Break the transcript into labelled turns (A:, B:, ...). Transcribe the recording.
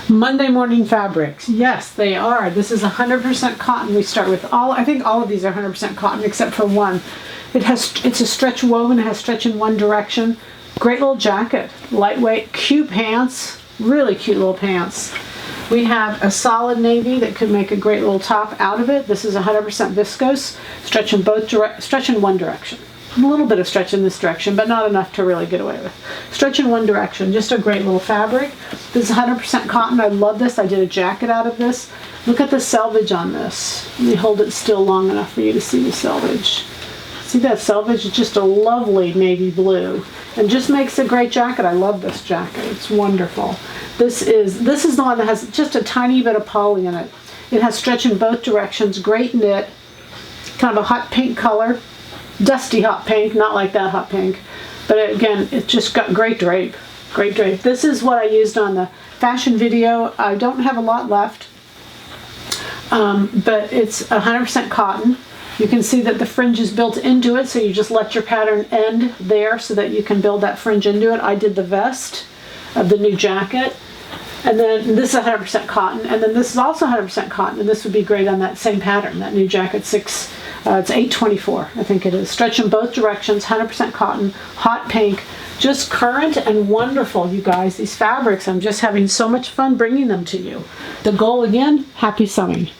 A: Monday morning fabrics. Yes, they are. This is 100% cotton. We start with I think all of these are 100% cotton except for one. It's a stretch woven. It has stretch in one direction. Great little jacket. Lightweight, cute pants. Really cute little pants. We have a solid navy that could make a great little top out of it. This is 100% viscose. Stretch in one direction. A little bit of stretch in this direction, but not enough to really get away with. Stretch in one direction, just a great little fabric. This is 100% cotton. I love this. I did a jacket out of this. Look at the selvage on this. Let me hold it still long enough for you to see the selvage. See that selvage? It's just a lovely navy blue and just makes a great jacket. I love this jacket. It's wonderful. This is the one that has just a tiny bit of poly in it. It has stretch in both directions, great knit, kind of a hot pink color. Dusty hot pink, not like that hot pink, but again, it's just got great drape. Great drape. This is what I used on the fashion video. I don't have a lot left, but it's 100% cotton. You can see that the fringe is built into it, so you just let your pattern end there so that you can build that fringe into it. I did the vest of the new jacket, and then this is 100% cotton, and then this is also 100% cotton, and this would be great on that same pattern, that new jacket it's 824, I think it is. Stretch in both directions, 100% cotton, hot pink, just current and wonderful, you guys. These fabrics, I'm just having so much fun bringing them to you. The goal again, happy sewing.